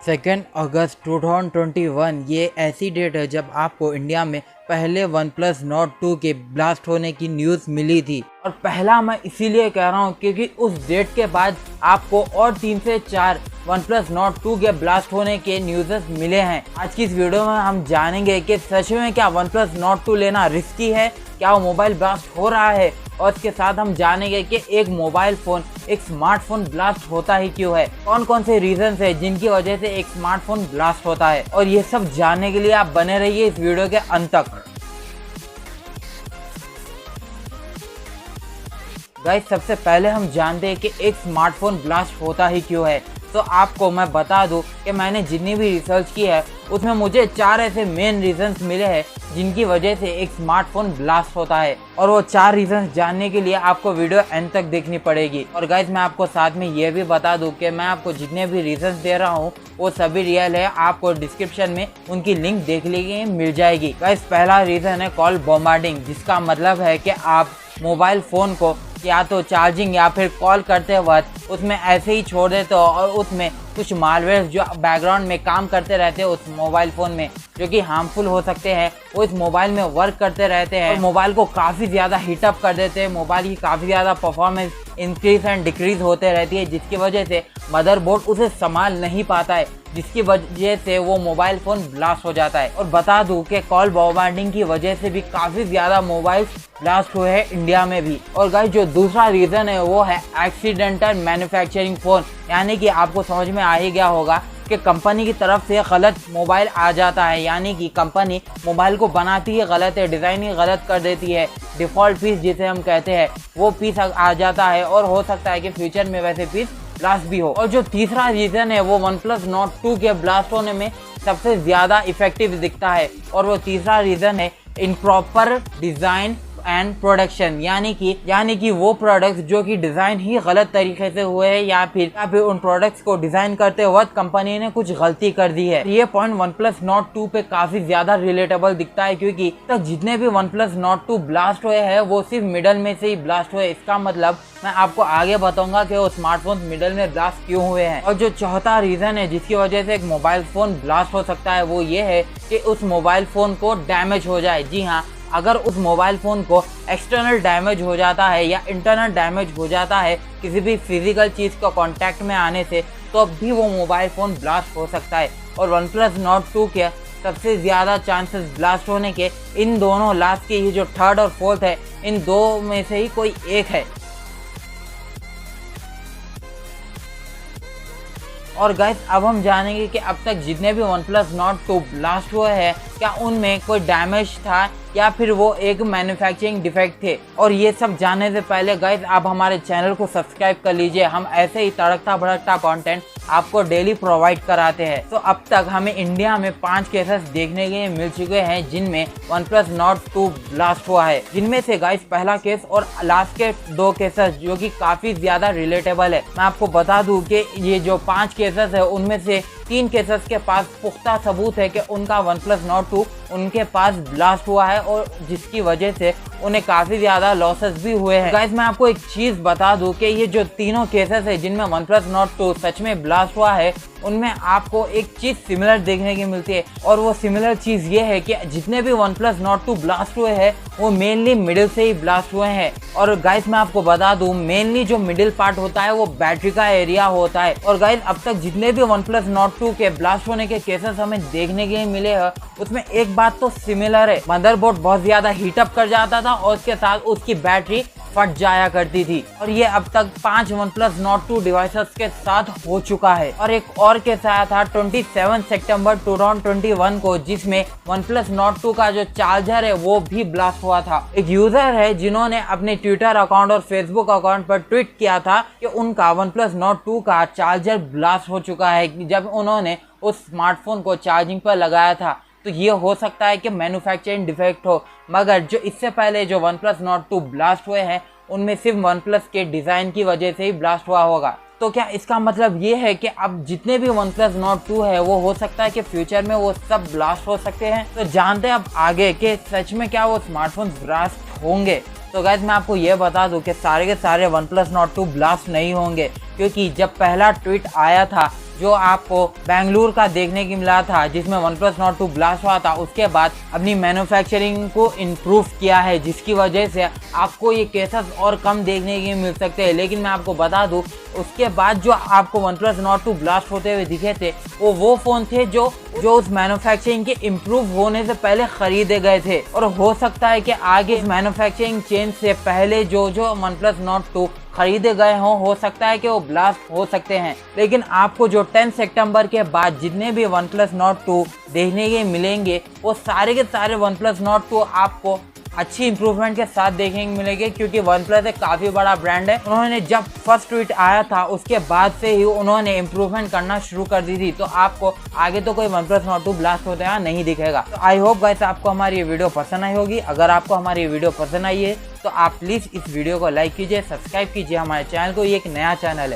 2 अगस्त 2021 ये ऐसी डेट है जब आपको इंडिया में पहले वन प्लस नॉट 2 के ब्लास्ट होने की न्यूज़ मिली थी। और पहला मैं इसीलिए कह रहा हूँ क्योंकि उस डेट के बाद आपको और 3 से 4 वन प्लस नॉट 2 के ब्लास्ट होने के न्यूज़ मिले हैं। आज की इस वीडियो में हम जानेंगे कि सच में क्या वन प्लस नॉट 2 लेना रिस्की है, क्या वो मोबाइल ब्लास्ट हो रहा है, और इसके साथ हम जानेंगे कि एक मोबाइल फ़ोन एक स्मार्टफोन ब्लास्ट होता ही क्यों है, कौन कौन से रीजंस है जिनकी वजह से एक स्मार्टफोन ब्लास्ट होता है। और ये सब जानने के लिए आप बने रहिए इस वीडियो के अंत तक। गाइस, सबसे पहले हम जानते हैं कि एक स्मार्टफोन ब्लास्ट होता ही क्यों है। तो आपको मैं बता दूं कि मैंने जितनी भी रिसर्च की है उसमें मुझे 4 ऐसे मेन रीजंस मिले हैं जिनकी वजह से एक स्मार्टफोन ब्लास्ट होता है। और वो 4 रीजंस जानने के लिए आपको वीडियो एंड तक देखनी पड़ेगी। और गाइस, मैं आपको साथ में ये भी बता दूं कि मैं आपको जितने भी रीजंस दे रहा हूँ वो सभी रियल है। आपको डिस्क्रिप्शन में उनकी लिंक देख लीजिए, मिल जाएगी। गाइस, पहला रीजन है कॉल बॉम्बार्डिंग, जिसका मतलब है कि आप मोबाइल फ़ोन को या तो चार्जिंग या फिर कॉल करते वक्त उसमें ऐसे ही छोड़ देते हो और उसमें कुछ मालवेयर जो बैकग्राउंड में काम करते रहते हैं उस मोबाइल फ़ोन में, जो कि हार्मफुल हो सकते हैं, वो इस मोबाइल में वर्क करते रहते हैं और मोबाइल को काफ़ी ज़्यादा हीटअप कर देते हैं। मोबाइल की काफ़ी ज़्यादा परफॉर्मेंस इंक्रीज एंड डिक्रीज होते रहती है, जिसकी वजह से मदरबोर्ड उसे संभाल नहीं पाता है, जिसकी वजह से वो मोबाइल फ़ोन ब्लास्ट हो जाता है। और बता दूं कि कॉल बॉम्बार्डिंग की वजह से भी काफ़ी ज़्यादा मोबाइल ब्लास्ट हुए हैं इंडिया में भी। और गाइस, जो दूसरा रीज़न है वो है एक्सीडेंटल मैन्युफैक्चरिंग फ़ोन, यानी कि आपको समझ में आ ही गया होगा कि कंपनी की तरफ से गलत मोबाइल आ जाता है, यानी कि कंपनी मोबाइल को बनाती है गलत है, डिज़ाइन ही गलत कर देती है, डिफ़ॉल्ट पीस जिसे हम कहते हैं वो पीस आ जाता है। और हो सकता है कि फ्यूचर में वैसे पीस ब्लास्ट भी हो। और जो तीसरा रीज़न है वो वन प्लस नॉट 2 के ब्लास्ट होने में सबसे ज़्यादा इफेक्टिव दिखता है, और वो तीसरा रीज़न है इम्प्रॉपर डिज़ाइन एंड प्रोडक्शन, यानी कि वो प्रोडक्ट्स जो कि डिज़ाइन ही गलत तरीके से हुए हैं या फिर उन प्रोडक्ट्स को डिज़ाइन करते वक्त कंपनी ने कुछ गलती कर दी है। ये पॉइंट वन प्लस नॉट 2 पे काफ़ी ज़्यादा रिलेटेबल दिखता है, क्योंकि तक जितने भी वन प्लस नॉट 2 ब्लास्ट हुए हैं वो सिर्फ मिडल में से ही ब्लास्ट हुए। इसका मतलब मैं आपको आगे बताऊंगा कि वो स्मार्टफोन मिडल में ब्लास्ट क्यों हुए हैं। और जो चौथा रीज़न है जिसकी वजह से एक मोबाइल फ़ोन ब्लास्ट हो सकता है वो ये है कि उस मोबाइल फ़ोन को डैमेज हो जाए। जी हाँ, अगर उस मोबाइल फ़ोन को एक्सटर्नल डैमेज हो जाता है या इंटरनल डैमेज हो जाता है किसी भी फिजिकल चीज़ का कांटेक्ट में आने से, तो भी वो मोबाइल फ़ोन ब्लास्ट हो सकता है। और वन प्लस नॉट 2 के सबसे ज़्यादा चांसेस ब्लास्ट होने के इन दोनों लास्ट के ही जो थर्ड और फोर्थ है, इन दो में से ही कोई एक है। और गाइस, अब हम जानेंगे कि अब तक जितने भी वन प्लस नॉट 2 ब्लास्ट हुए हैं क्या उनमें कोई डैमेज था या फिर वो एक मैन्युफैक्चरिंग डिफेक्ट थे। और ये सब जानने से पहले गाइस, आप हमारे चैनल को सब्सक्राइब कर लीजिए। हम ऐसे ही तड़कता भड़कता कंटेंट आपको डेली प्रोवाइड कराते हैं। तो अब तक हमें इंडिया में 5 केसेस देखने के लिए मिल चुके हैं जिनमें वन प्लस नॉट 2 ब्लास्ट हुआ है, जिनमें से गाइस पहला केस और लास्ट के 2 केसेस जो कि काफ़ी ज़्यादा रिलेटेबल है। मैं आपको बता दूं कि ये जो 5 केसेस है उनमें से 3 केसेस के पास पुख्ता सबूत है कि उनका वन प्लस नॉट 2 उनके पास ब्लास्ट हुआ है, और जिसकी वजह से उन्हें काफ़ी ज़्यादा लॉसेस भी हुए हैं। गाइस, मैं आपको एक चीज़ बता दूं कि ये जो तीनों केसेस है जिनमें वन प्लस नॉट 2 सच में ब्लास्ट हुआ है उनमें आपको एक चीज़ सिमिलर देखने की मिलती है, और वो सिमिलर चीज़ ये है कि जितने भी वन प्लस नॉट 2 ब्लास्ट हुए हैं वो मेनली मिडिल से ही ब्लास्ट हुए हैं। और गाइस, मैं आपको बता दूं मेनली जो मिडिल पार्ट होता है वो बैटरी का एरिया होता है। और गाइस, अब तक जितने भी वन प्लस नॉट 2 के ब्लास्ट होने के केसेस हमें देखने के लिए मिले हैं उसमें एक बात तो सिमिलर है, मदरबोर्ड बहुत ज़्यादा हीटअप कर जाता था और उसके साथ उसकी बैटरी फट जाया करती थी। और ये अब तक 5 वन प्लस नॉट 2 डिवाइसेस के साथ हो चुका है। और एक और केस आया था 27 सितंबर 2021 को, जिसमें वन प्लस नॉट 2 का जो चार्जर है वो भी ब्लास्ट हुआ था। एक यूजर है जिन्होंने अपने ट्विटर अकाउंट और फेसबुक अकाउंट पर ट्वीट किया था कि उनका वन प्लस नॉट 2 का चार्जर ब्लास्ट हो चुका है जब उन्होंने उस स्मार्टफोन को चार्जिंग पर लगाया था। तो ये हो सकता है कि मैन्युफैक्चरिंग डिफेक्ट हो, मगर जो इससे पहले जो वन प्लस नॉट 2 ब्लास्ट हुए हैं उनमें सिर्फ वन प्लस के डिज़ाइन की वजह से ही ब्लास्ट हुआ होगा। तो क्या इसका मतलब ये है कि अब जितने भी वन प्लस नॉट 2 है वो हो सकता है कि फ्यूचर में वो सब ब्लास्ट हो सकते हैं? तो जानते हैं अब आगे कि सच में क्या वो स्मार्टफोन ब्लास्ट होंगे। तो गाइस, मैं आपको ये बता दूं कि सारे के सारे वन प्लस नॉट 2 ब्लास्ट नहीं होंगे, क्योंकि जब पहला ट्वीट आया था जो आपको बेंगलुरु का देखने की मिला था, जिसमें OnePlus Nord 2 ब्लास्ट हुआ था, उसके बाद अपनी मैन्युफैक्चरिंग को इम्प्रूव किया है, जिसकी वजह से आपको ये केसेस और कम देखने के मिल सकते हैं। लेकिन मैं आपको बता दूं, उसके बाद जो आपको OnePlus Nord 2 ब्लास्ट होते हुए दिखे थे, वो फ़ोन थे जो उस मैन्युफैक्चरिंग के इम्प्रूव होने से पहले खरीदे गए थे। और हो सकता है कि आगे इस मैन्युफैक्चरिंग चेंज से पहले जो OnePlus Nord 2 खरीदे गए हों, हो सकता है कि वो ब्लास्ट हो सकते हैं। लेकिन आपको जो 10 सितंबर के बाद जितने भी OnePlus Nord 2 देखने के मिलेंगे, वो सारे के सारे OnePlus Nord 2 आपको अच्छी इंप्रूवमेंट के साथ देखने को मिलेंगे, क्योंकि OnePlus एक काफ़ी बड़ा ब्रांड है। उन्होंने जब फर्स्ट ट्वीट आया था, उसके बाद से ही उन्होंने इंप्रूवमेंट करना शुरू कर दी थी। तो आपको आगे तो कोई OnePlus Nord 2 ब्लास्ट होता है नहीं दिखेगा। तो आई होप गाइस आपको हमारी ये वीडियो पसंद आई होगी। अगर आपको हमारी ये वीडियो पसंद आई है तो आप प्लीज़ इस वीडियो को लाइक कीजिए, सब्सक्राइब कीजिए हमारे चैनल को। ये एक नया चैनल है